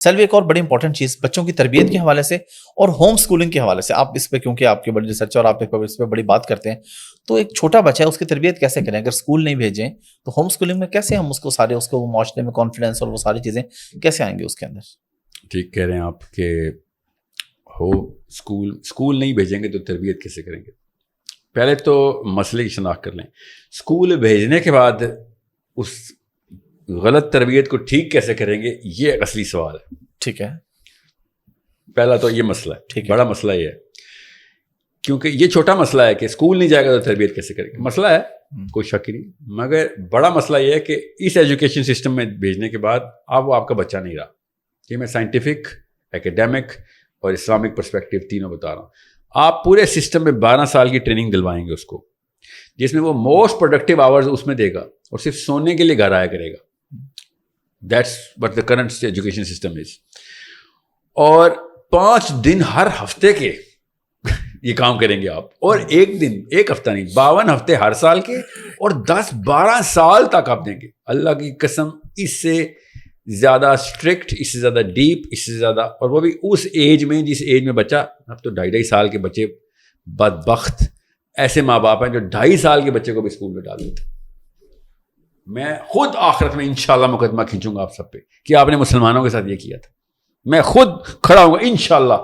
سیلوی ایک اور بڑی انپورٹنٹ چیز بچوں کی تربیت کے حوالے سے اور ہوم اسکولنگ کے حوالے سے، آپ اس پہ کیونکہ آپ کے بڑے ریسرچ اور آپ اس پہ بڑی بات کرتے ہیں، تو ایک چھوٹا بچہ ہے اس کی تربیت کیسے کریں؟ اگر اسکول نہیں بھیجیں تو ہوم اسکولنگ میں کیسے ہم اس کو معاشرے میں کانفیڈینس اور وہ ساری چیزیں کیسے آئیں گے اس کے اندر؟ ٹھیک کہہ رہے ہیں آپ کہ ہو اسکول نہیں بھیجیں گے تو تربیت کیسے کریں گے؟ پہلے تو مسئلے کی شناخت کر لیں. اسکول بھیجنے کے بعد اس غلط تربیت کو ٹھیک کیسے کریں گے، یہ اصلی سوال ہے. ٹھیک ہے، پہلا تو یہ مسئلہ ہے. ٹھیک ہے، بڑا مسئلہ یہ ہے کیونکہ یہ چھوٹا مسئلہ ہے کہ اسکول نہیں جائے گا تو تربیت کیسے کریں گے. مسئلہ ہے کوئی شک ہی نہیں، مگر بڑا مسئلہ یہ ہے کہ اس ایجوکیشن سسٹم میں بھیجنے کے بعد اب وہ آپ کا بچہ نہیں رہا. یہ میں سائنٹیفک، ایکیڈیمک اور اسلامک پرسپیکٹو تینوں بتا رہا ہوں. آپ پورے سسٹم میں 12 سال کی ٹریننگ دلوائیں گے اس کو، جس میں وہ موسٹ پروڈکٹیو آورز اس میں دے گا اور صرف سونے کے لیے گھر آیا کرے گا. That's what the current education system is. اور 5 دن ہر ہفتے کے یہ کام کریں گے آپ، اور ایک ہفتہ نہیں، 52 ہفتے ہر سال کے اور 10-12 سال تک آپ دیں گے. اللہ کی قسم اس سے زیادہ اسٹرکٹ، اس سے زیادہ ڈیپ، اس سے زیادہ، اور وہ بھی اس ایج میں جس ایج میں بچہ، اب تو 2.5 سال کے بچے، بدبخت ایسے ماں باپ ہیں جو 2.5 سال کے بچے کو بھی اسکول میں ڈال دیتے. میں خود آخرت میں انشاءاللہ مقدمہ کھینچوں گا آپ سب پہ کہ آپ نے مسلمانوں کے ساتھ یہ کیا تھا. میں خود کھڑا ہوں گا انشاءاللہ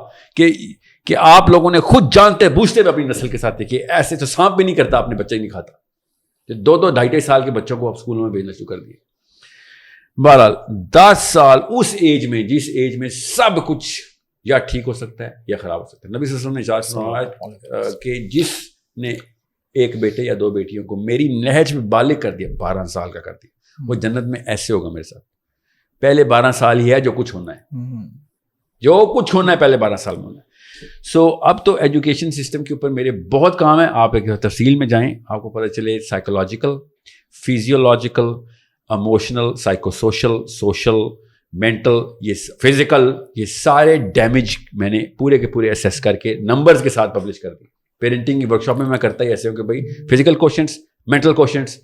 کہ آپ لوگوں نے خود جانتے بوجھتے بھی اپنی نسل کے ساتھ کہ ایسے تو سانپ بھی نہیں کرتا، اپنے بچے ہی نہیں کھاتا. 2-2 سال کے بچوں کو آپ اسکولوں میں بھیجنا شروع کر دیے. بہرحال 10 سال اس ایج میں، جس ایج میں سب کچھ یا ٹھیک ہو سکتا ہے یا خراب ہو سکتا ہے. نبی صلی اللہ علیہ وسلم نے ارشاد کہ جس نے ایک بیٹے یا 2 بیٹیوں کو میری نہج میں بالغ کر دیا، 12 سال کا کر دیا، وہ جنت میں ایسے ہوگا میرے ساتھ. پہلے 12 سال ہی ہے جو کچھ ہونا ہے، جو کچھ ہونا ہے پہلے 12 سال میں ہونا ہے. سو اب تو ایجوکیشن سسٹم کے اوپر میرے بہت کام ہے. آپ ایک تفصیل میں جائیں، آپ کو پتہ چلے psychological, physiological, emotional, psycho social, mental, یہ فزیکل، یہ سارے ڈیمیج میں نے پورے کے پورے اسیس کر کے نمبرز کے ساتھ پبلش کر دی. پیرنٹنگ کی ورکشاپ میں کرتا ہی ایسے ہوں کہ بھائی فزیکل کوشچنٹس، مینٹل کوشچنٹس،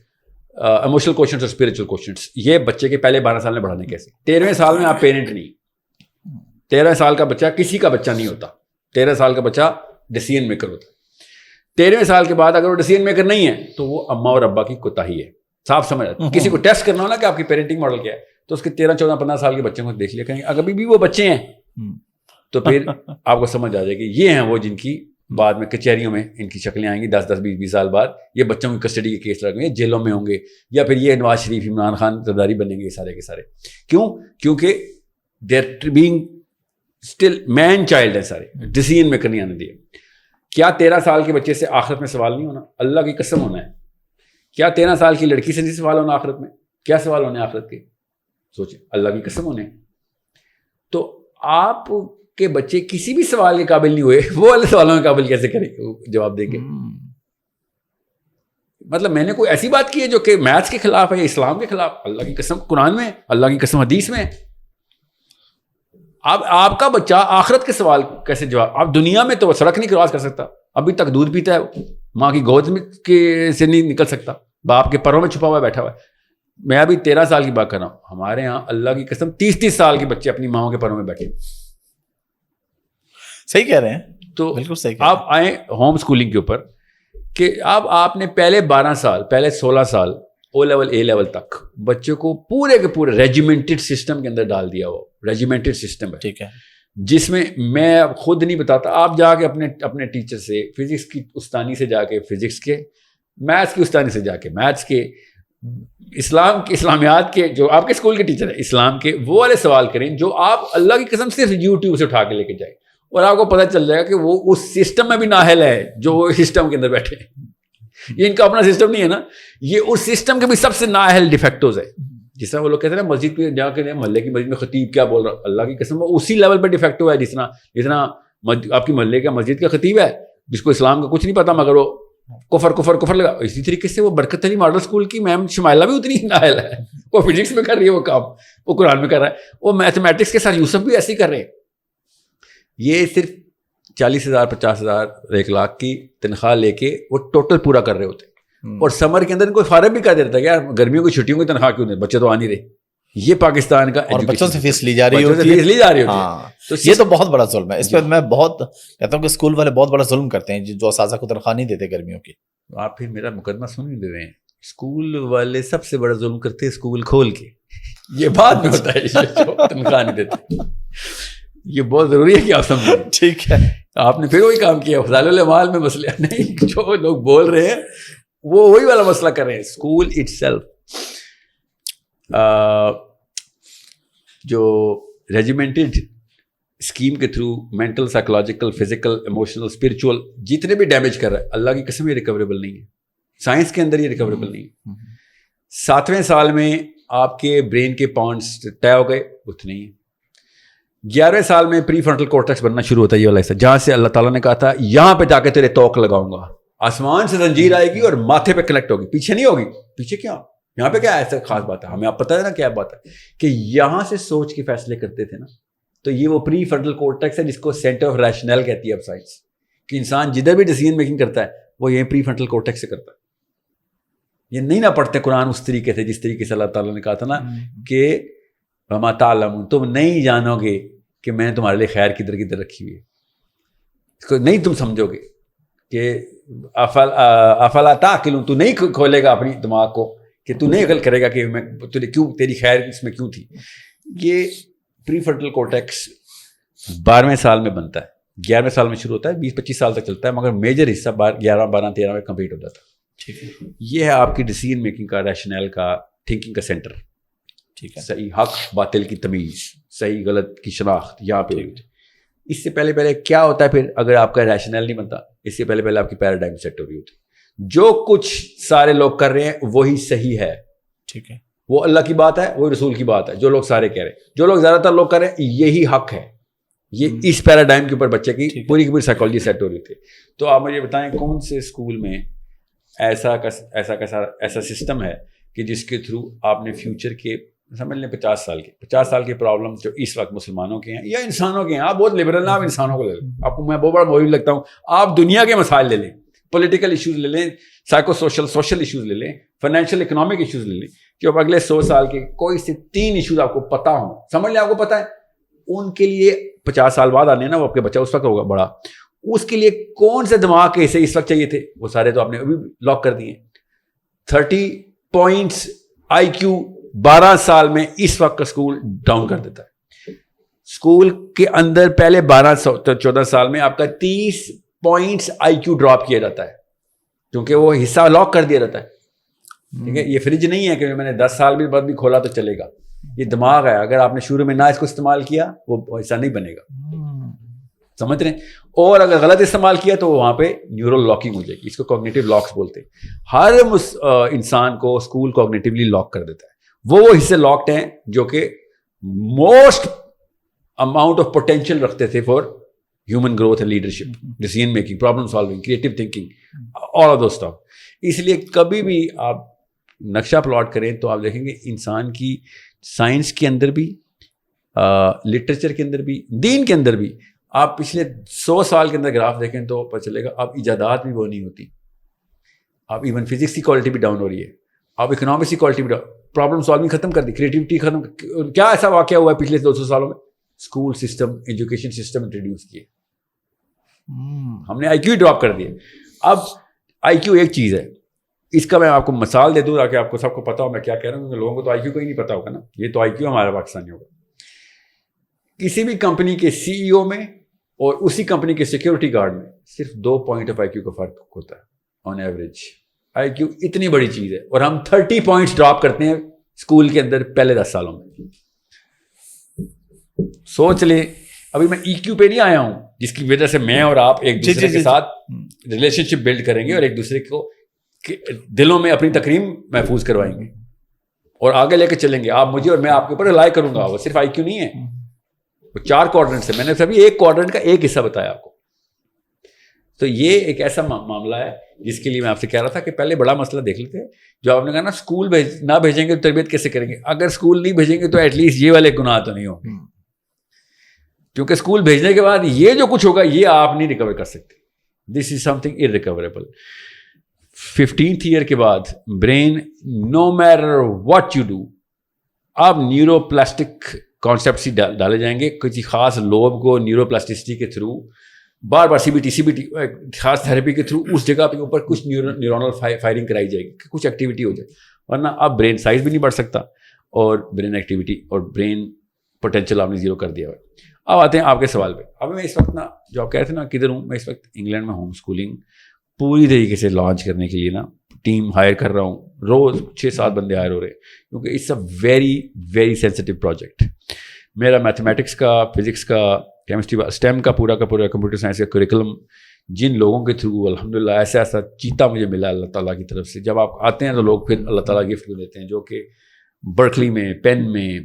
ایموشنل کوشچنٹس اور اسپریچل کوشچنٹس، یہ بچے کے پہلے 12 سال میں بڑھانے کیسے. 13ویں سال میں آپ پیرنٹ نہیں، 13 سال کا بچہ کسی کا بچہ نہیں ہوتا. 13 سال کا بچہ ڈیسیژن میکر ہوتا ہے. 13ویں سال کے بعد اگر وہ ڈیسیژن میکر نہیں ہے تو وہ اماں اور ابا کی کوتاہی ہے. صاف سمجھ آتا ہے. کسی کو ٹیسٹ کرنا ہو نا کہ آپ کی پیرنٹنگ ماڈل کیا ہے، تو اس کے 13-14-15 سال کے بچوں کو دیکھ لیا کریں. اگر بھی وہ بچے ہیں تو پھر آپ کو سمجھ آ جائے کہ یہ ہیں وہ جن کی بعد میں کچہریوں میں ان کی شکلیں آئیں گی 10-20 سال بعد. یہ بچوں کی کسٹڈی کے کیس لگیں گے، جیلوں میں ہوں گے، یا پھر یہ نواز شریف، عمران خان زرداری بنیں گے سارے کے سارے. کیوں؟ کیونکہ they are being still man child ہے سارے، ڈیسیژن میکر نہیں آنے دیے. کیا 13 سال کے بچے سے آخرت میں سوال نہیں ہونا؟ اللہ کی قسم ہونا ہے. کیا 13 سال کی لڑکی سے نہیں سوال ہونا آخرت میں؟ کیا سوال ہونے آخرت کے؟ سوچیں، اللہ کی قسم ہونے. تو آپ کے بچے کسی بھی سوال کے قابل نہیں ہوئے، وہ والے سوالوں کے قابل کیسے کریں جواب دیں گے؟ مطلب میں نے کوئی ایسی بات کی ہے جو کہ میتھس کے خلاف ہے یا اسلام کے خلاف؟ اللہ کی قسم قرآن میں، اللہ کی قسم حدیث میں. اب آپ کا بچہ آخرت کے سوال کیسے جواب؟ آپ دنیا میں تو وہ سڑک نہیں کراس کر سکتا، ابھی تک دودھ پیتا ہے، ماں کی گود میں سے نہیں نکل سکتا، باپ کے پروں میں چھپا ہوا بیٹھا ہوا ہے. میں ابھی 13 سال کی بات کر رہا ہوں. ہمارے یہاں اللہ کی قسم 30 سال کے بچے اپنی ماؤں کے پروں میں بیٹھے. صحیح کہہ رہے ہیں. تو بالکل صحیح. آپ آئیں ہوم اسکولنگ کے اوپر کہ اب آپ نے پہلے 12 سال، پہلے 16 سال او لیول اے لیول تک بچے کو پورے کے پورے ریجیمنٹڈ سسٹم کے اندر ڈال دیا. وہ ریجیمنٹڈ سسٹم ہے، ٹھیک ہے، جس میں میں خود نہیں بتاتا، آپ جا کے اپنے ٹیچر سے، فزکس کی استانی سے جا کے فزکس کے، میتھس کی استانی سے جا کے میتھس کے، اسلامیات کے جو آپ کے اسکول کے ٹیچر ہیں اسلام کے، وہ والے سوال کریں جو آپ اللہ کی قسم صرف یوٹیوب سے اٹھا کے لے کے جائیں، اور آپ کو پتہ چل جائے گا کہ وہ اس سسٹم میں بھی نااہل ہے جو وہ سسٹم کے اندر بیٹھے ہیں. یہ ان کا اپنا سسٹم نہیں ہے نا، یہ اس سسٹم کے بھی سب سے نااہل ڈیفیکٹوز ہے. جس طرح وہ لوگ کہتے ہیں نا مسجد پہ جا کے محلے کی مسجد میں خطیب کیا بول رہا، اللہ کی قسم وہ اسی لیول پہ ڈیفیکٹو ہے جتنا آپ کی محلے کا مسجد کا خطیب ہے جس کو اسلام کا کچھ نہیں پتا مگر وہ کفر لگا. اسی طریقے سے وہ برکت علی ماڈل اسکول کی میم شمائلہ بھی اتنی نااہل ہے. وہ فزکس میں کر رہی ہے وہ کام، وہ قرآن میں کر رہا ہے، وہ میتھمیٹکس کے ساتھ یوسف بھی ایسے ہی کر رہے ہیں. یہ صرف 40,000 50,000 1 لاکھ کی تنخواہ لے کے وہ ٹوٹل پورا کر رہے ہوتے. اور سمر کے اندر کوئی فارغ بھی کر دیتا ہے یار گرمیوں کی چھٹیوں کی تنخواہ کیوں نہیں، بچے تو آ نہیں رہے. یہ پاکستان کا اور بچوں سے فیس لی جا رہی ہوتی ہے. تو یہ تو بہت بڑا ظلم ہے. اس پہ میں بہت کہتا ہوں کہ اسکول والے بہت بڑا ظلم کرتے ہیں جو اساتذہ کو تنخواہ نہیں دیتے گرمیوں کی. آپ پھر میرا مقدمہ سن ہی دے رہے ہیں. اسکول والے سب سے بڑا ظلم کرتے ہیں اسکول کھول کے. یہ بعد میں ہوتا ہے تنخواہ نہیں دیتے. یہ بہت ضروری ہے کہ آپ سمجھیں. ٹھیک ہے, آپ نے پھر وہی کام کیا. فضائل الاعمال میں مسئلہ نہیں, جو لوگ بول رہے ہیں وہ وہی والا مسئلہ کر رہے ہیں. اسکول اٹ سیلف جو ریجیمنٹڈ اسکیم کے through mental, psychological, physical, emotional, spiritual جتنے بھی ڈیمیج کر رہا ہے, اللہ کی قسم یہ ریکوریبل نہیں ہے. سائنس کے اندر یہ ریکوریبل نہیں ہے. 7ویں سال میں آپ کے برین کے پاؤنڈس طے ہو گئے, اتنے ہی. 11ویں سال میں پری فرنٹل کورٹیکس بننا شروع ہوتا ہے, یہ والا حصہ جہاں سے اللہ تعالیٰ نے کہا تھا یہاں پہ جا کے تیرے توق لگاؤں گا. آسمان سے زنجیر آئے گی اور ماتھے پہ کنیکٹ ہوگی, پیچھے نہیں ہوگی. پیچھے کیا, یہاں پہ کیا ایسا خاص بات ہے, ہمیں آپ پتہ ہے نا کیا بات ہے کہ یہاں سے سوچ کے فیصلے کرتے تھے نا. تو یہ وہ پری فرنٹل کورٹیکس ہے جس کو سینٹر آف ریشنل کہتی ہے اب سائنس, کہ انسان جدھر بھی ڈیسیژن میکنگ کرتا ہے وہ یہ پری فرنٹل کورٹیکس سے کرتا ہے. یہ نہیں نہ پڑھتے قرآن اس طریقے سے جس طریقے سے اللہ تعالیٰ نے کہا تھا نا کہ وما تعلمون, تم نہیں جانو گے کہ میں نے تمہارے لیے خیر کدھر کدھر رکھی ہوئی ہے. اس کو نہیں تم سمجھو گے کہ افلا تعقلون, تو نہیں کھولے گا اپنی دماغ کو کہ تو نہیں عقل کرے گا کہ میں کیوں تیری خیر اس میں کیوں تھی. یہ پری فرنٹل کورٹیکس 12ویں سال میں بنتا ہے, 11ویں سال میں شروع ہوتا ہے, 20-25 سال تک چلتا ہے, مگر میجر حصہ 11, 12, 13 میں کمپلیٹ ہو جاتا ہے. ٹھیک ہے, یہ ہے آپ کی ڈیسیژن میکنگ کا, ریشنل کا, تھنکنگ کا سینٹر. ٹھیک ہے, صحیح حق باطل کی تمیز, صحیح غلط کی شناخت یہاں پہ. اس سے پہلے کیا ہوتا ہے پھر اگر آپ کا ریشنل نہیں بنتا, اس سے پہلے آپ کی پیراڈائم سیٹ ہو رہی ہوتی. جو کچھ سارے لوگ کر رہے ہیں وہی صحیح ہے. ٹھیک ہے, وہ اللہ کی بات ہے, وہی رسول کی بات ہے. جو لوگ سارے کہہ رہے ہیں, جو لوگ زیادہ تر لوگ کر رہے ہیں, یہی حق ہے. یہ اس پیراڈائم کے اوپر بچے کی پوری کی پوری سائیکالوجی سیٹ ہو رہی تھی. تو آپ مجھے بتائیں کون سے اسکول میں ایسا سسٹم ہے کہ جس کے تھرو آپ نے فیوچر کے سمجھ لیں 50 سال کے پرابلم جو اس وقت مسلمانوں کے ہیں یا انسانوں کے ہیں. آپ بہت لبرل ہیں, آپ انسانوں کو لے لیں. آپ کو میں بہت بڑا موہب لگتا ہوں. آپ دنیا کے مسائل لے لیں, پولیٹیکل ایشوز لے لیں, سائیکو سوشل ایشوز لے لیں, فائنینشیل اکنامک ایشوز لے لیں, کہ اب اگلے 100 سال کے کوئی سے 3 ایشوز آپ کو پتہ ہوں, سمجھ لیں آپ کو پتہ ہے, ان کے لیے 50 سال بعد آنے نا, وہ آپ کے بچہ اس وقت ہوگا بڑا, اس کے لیے کون سے دماغ کے حصے اس وقت چاہیے تھے, وہ سارے تو آپ نے ابھی لاک کر دیے. 30 پوائنٹس IQ 12 سال میں اس وقت کا اسکول ڈاؤن کر دیتا ہے. اسکول کے اندر پہلے 14 سال میں آپ کا 30 پوائنٹس IQ ڈراپ کیا جاتا ہے, کیونکہ وہ حصہ لاک کر دیا جاتا ہے. ٹھیک ہے, یہ فریج نہیں ہے کہ میں نے 10 سال بھی بعد بھی کھولا تو چلے گا. یہ دماغ ہے, اگر آپ نے شروع میں نہ اس کو استعمال کیا وہ ایسا نہیں بنے گا. سمجھ رہے ہیں. اور اگر غلط استعمال کیا تو وہاں پہ نیورل لاکنگ ہو جائے گی. اس کو کوگنیٹو لاکس بولتے ہیں. ہر انسان کو اسکول کوگنیٹیولی لاک کر دیتا ہے. وہ حصے لاکڈ ہیں جو کہ موسٹ اماؤنٹ آف پوٹینشیل رکھتے تھے for human growth and leadership, decision making, problem solving, creative thinking, all of those stuff. اس لیے کبھی بھی آپ نقشہ پلاٹ کریں تو آپ دیکھیں گے انسان کی سائنس کے اندر بھی, لٹریچر کے اندر بھی, دین کے اندر بھی, آپ پچھلے 100 سال کے اندر گراف دیکھیں تو پتہ چلے گا. آپ ایجادات بھی وہ نہیں ہوتی, آپ ایون فزکس کی کوالٹی بھی ڈاؤن ہو رہی ہے, آپ اکنامکس کی کوالٹی بھی ڈاؤن, پرابلم سالونگ ختم کر دی, کریٹیوٹی ختم. کیا ایسا واقعہ ہوا ہے پچھلے 200 سالوں میں؟ School system, education system introduce کیے, ہم نے IQ ڈراپ کر دیا. اب IQ ایک چیز ہے, اس کا میں آپ کو مثال دے دوں تاکہ آپ کو سب کو پتا ہو میں کیا کہہ رہا ہوں, کیونکہ لوگوں کو تو IQ کو ہی نہیں پتا ہوگا نا. یہ تو IQ ہمارا پاکستانی ہوگا. کسی بھی کمپنی کے CEO میں اور اسی کمپنی کے سیکیورٹی گارڈ میں صرف 2 پوائنٹ آف IQ کا فرق ہوتا ہے آن ایوریج. IQ اتنی بڑی چیز ہے اور ہم 30 پوائنٹس ڈراپ کرتے ہیں اسکول کے اندر پہلے 10 سالوں میں. سوچ لیں, ابھی میں EQ پہ نہیں آیا ہوں جس کی وجہ سے میں اور آپ ایک دوسرے کے ساتھ ریلیشن شپ بلڈ کریں گے اور ایک دوسرے کو دلوں میں اپنی تکریم محفوظ کروائیں گے اور آگے لے کے چلیں گے. آپ مجھے اور میں آپ کے اوپر رلائی کروں گا. وہ صرف IQ نہیں ہے, وہ 4 کوارڈرنٹس ہے. میں نے سبھی ایک کوارڈرنٹ کا ایک حصہ بتایا آپ کو. تو یہ ایک ایسا معاملہ ہے جس کے لیے میں آپ سے کہہ رہا تھا کہ پہلے بڑا مسئلہ دیکھ لیتے ہیں. جو آپ نے کہا نا اسکول نہ بھیجیں گے تو تربیت کیسے کریں گے. اگر اسکول نہیں بھیجیں گے تو ایٹ لیسٹ یہ والے گناہ تو نہیں ہوں گے, کیونکہ اسکول بھیجنے کے بعد یہ جو کچھ ہوگا یہ آپ نہیں ریکور کر سکتے. This is something irrecoverable. 15th year کے بعد brain no matter what you do اب نیورو پلاسٹک کانسیپٹس ہی ڈالے جائیں گے. کسی خاص لوب کو نیورو پلاسٹسٹی کے تھرو بار بار سی بی ٹی خاص تھراپی کے تھرو اس جگہ پہ اوپر کچھ نیورونل فائرنگ کرائی جائے گی, کچھ ایکٹیویٹی ہو جائے, ورنہ اب برین سائز بھی نہیں بڑھ سکتا اور برین ایکٹیویٹی اور برین پوٹینشیل آپ نے زیرو کر دیا ہوا. اب آتے ہیں آپ کے سوال پہ. اب میں اس وقت نا جو آپ کہہ رہے تھے نا کدھر ہوں, میں اس وقت انگلینڈ میں ہوم اسکولنگ پوری طریقے سے لانچ کرنے کے لیے نا ٹیم ہائر کر رہا ہوں. روز 6-7 بندے ہائر ہو رہے ہیں کیونکہ it's a very very sensitive project. میرا میتھمیٹکس کا, فزکس کا, کیمسٹری اسٹیم کا پورا کمپیوٹر سائنس کا کریکولم جن لوگوں کے تھرو الحمدللہ ایسا چیتا مجھے ملا اللہ تعالیٰ کی طرف سے. جب آپ آتے ہیں تو لوگ پھر اللہ تعالیٰ گفٹ کو دیتے ہیں, جو کہ برکلی میں, پین میں,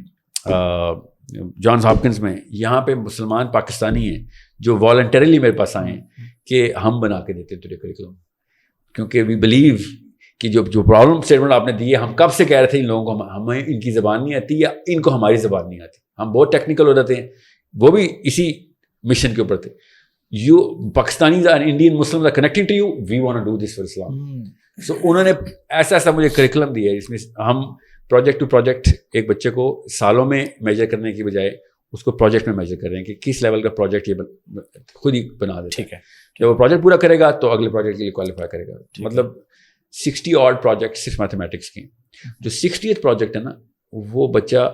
جانس ہاپکنس میں, یہاں پہ مسلمان پاکستانی ہیں جو والنٹریلی میرے پاس آئے ہیں کہ ہم بنا کے دیتے ہیں تیرے کریکولم, کیونکہ وی بلیو کہ جو پرابلم اسٹیٹمنٹ آپ نے دی ہے, ہم کب سے کہہ رہے تھے ان لوگوں کو ہمیں ان کی زبان نہیں آتی یا ان کو ہماری زبان نہیں آتی, ہم بہت ٹیکنیکل ہو جاتے ہیں. وہ بھی اسی مشن کے اوپر تھے. You Pakistani Indian Muslim are connecting to you, we want to do this for Islam. So انہوں نے ایسا مجھے کریکولم دیا ہے جس میں ہم پروجیکٹ ٹو پروجیکٹ ایک بچے کو سالوں میں میجر کرنے کی بجائے اس کو پروجیکٹ میں میجر کر رہے ہیں کہ کس لیول کا پروجیکٹ یہ خود ہی بنا دے. ٹھیک ہے, جب وہ پروجیکٹ پورا کرے گا تو اگلے پروجیکٹ کے لیے کوالیفائی کرے گا. مطلب 60 آڈ پروجیکٹ صرف میتھمیٹکس کے. جو 60th پروجیکٹ ہے نا وہ بچہ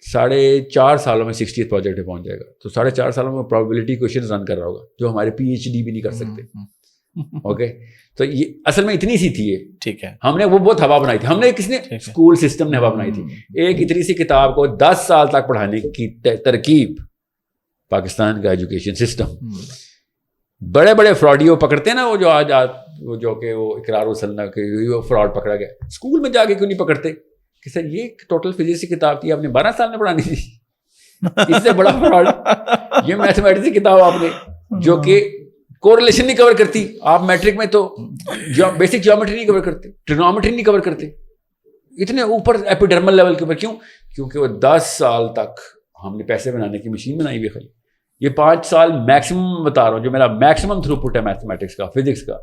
4.5 سالوں میں 60th پروجیکٹ پہ پہنچ جائے گا. تو 4.5 سالوں میں پروبیبلٹی کوشچن رن کر رہا ہوگا جو ہمارے PhD بھی نہیں کر سکتے. اوکے, تو یہ اصل میں اتنی سی تھی یہ. ٹھیک ہے, ہم نے وہ بہت ہوا بنائی تھی, ہم نے کس نے اسکول سسٹم نے ہوا بنائی تھی. ایک اتنی سی کتاب کو 10 سال تک پڑھانے کی ترکیب پاکستان کا ایجوکیشن سسٹم. بڑے بڑے فراڈیوں پکڑتے ہیں نا, وہ جو آج جو کہ وہ اقرار وسلنا کہ فراڈ پکڑا گیا, اسکول میں جا کے کیوں نہیں پکڑتے کہ سر یہ ٹوٹل فزکس کی کتاب تھی آپ نے 12 سال میں پڑھانی تھی, اس سے بڑا فراڈ. یہ میتھمیٹکس کی کتاب آپ نے جو کہ کوریلیشن نہیں کور کرتی, آپ میٹرک میں تو بیسک جیومیٹری نہیں کور کرتے, ٹرگنومیٹری نہیں کور کرتے, اتنے اوپر ایپیڈرمل لیول کے اوپر. کیوں؟ کیونکہ وہ 10 سال تک ہم نے پیسے بنانے کی مشین بنائی ہوئی. خالی یہ 5 سال میکسیمم بتا رہا ہوں جو میرا میکسیمم تھرو پٹ ہے میتھمیٹکس کا, فزکس کا.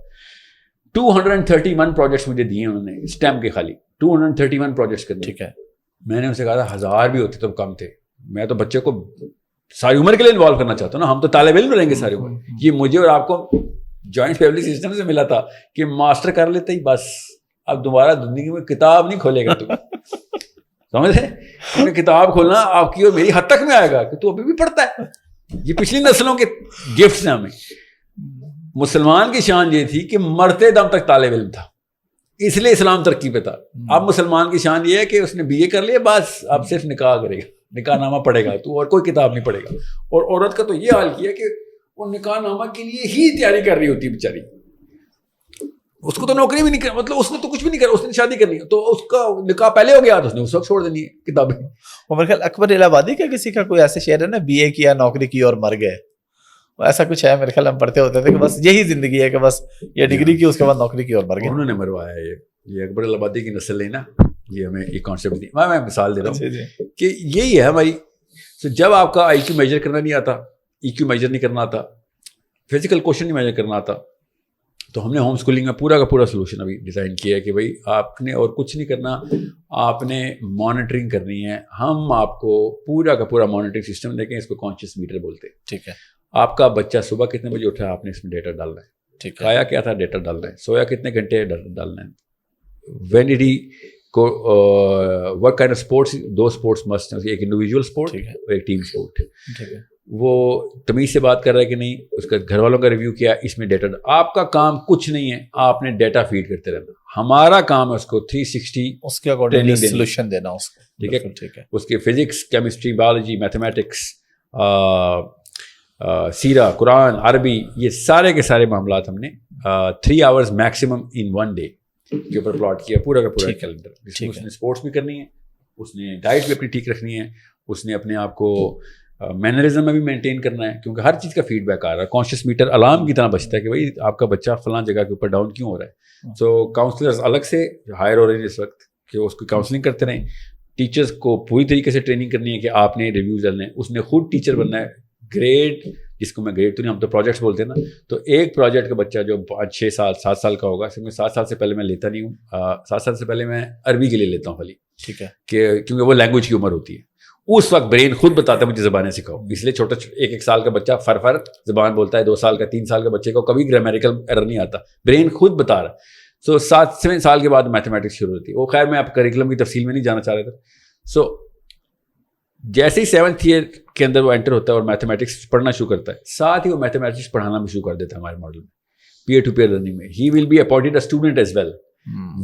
231 پروجیکٹس مجھے دیے انہوں نے اسٹیم کے, خالی 231 پروجیکٹس کرنے. ٹھیک ہے, میں نے ان سے کہا تھا 1000 بھی ہوتے تو کم تھے. میں تو بچے کو ساری عمر کے لیے انوالو کرنا چاہتا ہوں نا, ہم تو طالب علم رہیں گے ساری عمر. یہ مجھے اور آپ کو جوائنٹ فیملی سسٹم سے ملا تھا کہ ماسٹر کر لیتے ہی بس, اب دوبارہ زندگی میں کتاب نہیں کھولے گا تو. سمجھ رہے, کتاب کھولنا آپ کی اور میری حد تک میں آئے گا کہ تو ابھی بھی پڑھتا ہے. یہ پچھلی نسلوں کے گفٹس ہیں ہمیں. مسلمان کی شان یہ تھی کہ مرتے دم تک طالب علم تھا, اس لیے اسلام ترقی پہ تھا. اب مسلمان کی شان یہ ہے کہ اس نے BA کر لیا, بس اب صرف نکاح کرے گا, نکاح نامہ پڑھے گا تو, اور کوئی کتاب نہیں پڑھے گا. اور عورت کا تو یہ حال کیا کہ وہ نکاح نامہ کے لیے ہی تیاری کر رہی ہوتی ہے بیچاری. اس کو تو نوکری بھی نہیں کر, مطلب اس نے تو کچھ بھی نہیں کرا, اس نے شادی کرنی ہے تو اس کا نکاح پہلے ہو گیا تو اس نے اس وقت چھوڑ دینی ہے کتابیں. اور میرے خیال اکبر الہ آبادی کا کسی کا کوئی ایسے شعر ہے نا, BA کیا, نوکری کی اور مر گئے, ایسا کچھ ہے میرے خیال ہم پڑھتے ہوتے تھے کہ بس یہی زندگی ہے کہ بس یہ ڈگری کی اس کے بعد نوکری کی اور مر گئے. انہوں نے مروایا ہے یہ اکبر الہ آبادی کی نسل نہیں نا, یہ ہمیں ایک کانسیپٹ دی. میں مثال دے رہا ہوں کہ یہی ہے ہماری. جب آپ کا IQ میجر کرنا نہیں آتا, EQ میجر نہیں کرنا آتا, فزیکل کوشچن نہیں میجر کرنا آتا, تو ہم نے ہوم اسکولنگ میں پورا کا پورا سولوشن ابھی ڈیزائن کیا ہے کہ بھائی آپ نے اور کچھ نہیں کرنا, آپ نے مانیٹرنگ کرنی ہے. ہم آپ کو پورا کا پورا مانیٹرنگ سسٹم دیں گے, اس کو کانشیس میٹر بولتے ہیں. ٹھیک ہے, آپ کا بچہ صبح کتنے بجے اٹھا ہے آپ نے اس میں ڈیٹا ڈالنا ہے. ٹھیک ہے, کھایا کیا تھا ڈیٹا ڈالنا ہے, سویا کتنے گھنٹے ڈالنا ہے, وین ڈیڈ ہی کو work kind of sports. 2 sports must ہیں, ایک انڈیویجول اسپورٹ اور ایک ٹیم اسپورٹ. ٹھیک ہے, وہ تمیز سے بات کر رہا ہے کہ نہیں, اس کا گھر والوں کا ریویو کیا, اس میں ڈیٹا. آپ کا کام کچھ نہیں ہے, آپ نے ڈیٹا فیڈ کرتے رہنا. ہمارا کام ہے اس کو 360 اس کے اکارڈنگ سولوشن دینا اس کو. ٹھیک ہے, ٹھیک ہے. اس کے فزکس, کیمسٹری, بایولوجی, میتھمیٹکس, سیرہ, قرآن, عربی, یہ سارے کے سارے معاملات ہم نے 3 hours میکسیمم ان 1 day کے اوپر پلاٹ کیا, پورا کا پورا کیلنڈر. اس نے اسپورٹس بھی کرنی ہے, اس نے ڈائٹ بھی اپنی ٹھیک رکھنی ہے, اس نے اپنے آپ کو مینرزم میں بھی مینٹین کرنا ہے, کیونکہ ہر چیز کا فیڈ بیک آ رہا ہے. کانشیس میٹر الارم کی طرح بچتا ہے کہ بھائی آپ کا بچہ فلاں جگہ کے اوپر ڈاؤن کیوں ہو رہا ہے. سو کاؤنسلرز الگ سے ہائر ہو رہے ہیں اس وقت کہ اس کی کاؤنسلنگ کرتے رہیں. ٹیچرز کو پوری طریقے سے ٹریننگ کرنی ہے کہ آپ نے ریویوز ڈالنے ہیں, اس نے خود ٹیچر بننا ہے. گریڈ جس کو میں گریڈ تو نہیں, ہم تو پروجیکٹس بولتے ہیں نا, تو ایک پروجیکٹ کا بچہ جو 5 6 سال 7 سال کا ہوگا, اس میں 7 سال سے پہلے میں لیتا نہیں ہوں, 7 سال سے پہلے میں عربی کے لیے لیتا ہوں خالی, ٹھیک ہے, کہ کیونکہ وہ لینگویج کی عمر ہوتی ہے. اس وقت برین خود بتاتا ہے مجھے زبانیں سکھاؤ, اس لیے چھوٹا 1 سال کا بچہ فر زبان بولتا ہے, 2 سال کا 3 سال کا بچے کو کبھی گرامیریکل ایرر نہیں آتا, برین خود بتا رہا ہے. سو 7 سال کے بعد میتھمیٹکس شروع ہوتی ہے. وہ خیر میں آپ کریکولم کی تفصیل میں نہیں جانا چاہ رہا تھا. سو جیسے ہی 7th ایئر کے اندر وہ انٹر ہوتا ہے اور میتھمیٹکس پڑھنا شروع کرتا ہے, ساتھ ہی وہ میتھمیٹکس پڑھانا بھی شروع کر دیتا ہے ہمارے ماڈل میں, پیئر ٹو پیئر لرننگ میں. He will be appointed a student as well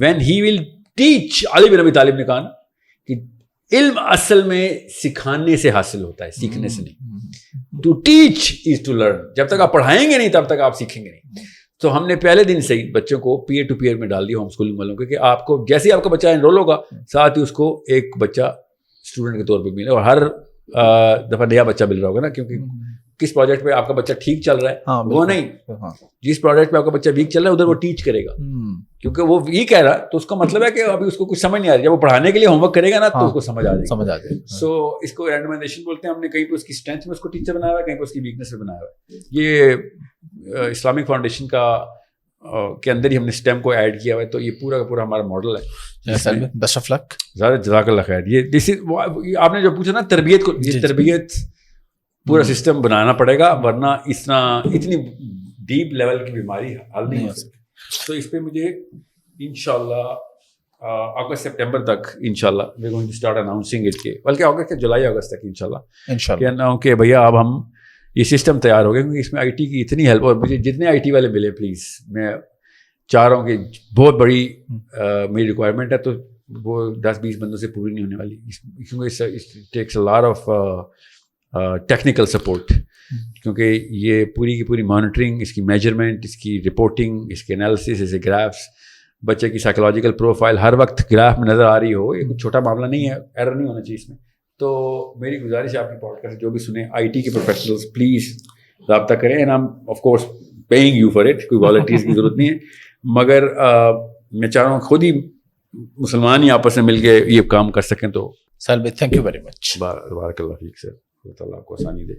when he will teach. Ali bin Abi Talib نے کہا کہ علم اصل میں سکھانے سے حاصل ہوتا ہے, سیکھنے سے نہیں. To teach is to learn. جب تک آپ پڑھائیں گے نہیں تب تک آپ سیکھیں گے نہیں. تو ہم نے پہلے دن سے ہی بچوں کو پیئر ٹو پیئر میں ڈال دیا ہوم اسکولنگ والوں کے, کہ آپ کو جیسے ہی آپ کا بچہ انرول ہوگا ساتھ ہی اس کو ایک بچہ اسٹوڈنٹ کے طور پہ ملے, اور ہر دفعہ نیا بچہ مل رہا ہوگا نا, کیونکہ کس پروجیکٹ پہ آپ کا بچہ ٹھیک چل رہا ہے وہ نہیں, جس پروجیکٹ پہ آپ کا بچہ ویک چل رہا ہے ادھر وہ ٹیچ کرے گا, کیونکہ وہ ویک کہہ رہا تو اس کا مطلب ہے کہ ابھی اس کو کچھ سمجھ نہیں آ رہی. جب وہ پڑھانے کے لیے ہوم ورک کرے گا نا تو اس کو سمجھ آ جائے گی. سو اس کو رینڈمائزیشن بولتے ہیں. ہم نے کہیں پہ اس کی اسٹرینتھ میں اس کو ٹیچر بنایا ہوا ہے, کہیں پہ اس کی ویکنیس میں بنایا ہوا ہے. یہ اسلامک فاؤنڈیشن کا کے اندر ہی ہم نے اسٹیم کو ایڈ کیا ہوا ہے. تو یہ پورا کا پورا ہمارا ماڈل ہے. بیسٹ آف لک. زیادہ جزاک اللہ خیر. یہ دس از آپ نے جو پوچھا نا تربیت کو, یہ تربیت پورا سسٹم بنانا پڑے گا, ورنہ اتنی ڈیپ لیول کی بیماری حل نہیں ہو سکتی. تو اس پہ مجھے انشاءاللہ اگست سپٹمبر تک انشاءاللہ we going to start announcing it, کے بلکہ اگست کے جولائی اگست تک انشاءاللہ کہنا ہوں کہ بھیا اب ہم یہ سسٹم تیار ہو گیا, کیونکہ اس میں آئی ٹی کی اتنی ہیلپ. اور مجھے جتنے آئی ٹی والے ملے پلیز, میں چاہ رہا ہوں کہ بہت بڑی میری ریکوائرمنٹ ہے, تو وہ 10-20 بندوں سے پوری نہیں ہونے والی, کیونکہ it takes a lot of technical support. کیونکہ یہ پوری کی پوری مانیٹرنگ, اس کی میجرمنٹ, اس کی رپورٹنگ, اس کے انالیسس, اس کے گرافس, بچے کی سائیکولوجیکل پروفائل ہر وقت گراف میں نظر آ رہی ہو. یہ کوئی چھوٹا معاملہ نہیں ہے, ایرر نہیں ہونا چاہیے اس میں. تو میری گزارش ہے آپ کی پوڈ کاسٹ جو بھی سنیں, آئی ٹی کے پروفیشنلز پلیز رابطہ کریں. And I am of course paying you for it, کوئی والنٹیئرز کی ضرورت نہیں ہے, مگر میں چاہ رہا ہوں خود ہی مسلمان ہی آپس میں مل کے یہ کام کر سکیں. تو سہیل بھائی تھینک یو ویری مچ. بارک اللہ فیک سر, اللہ تعالیٰ آپ کو آسانی دے.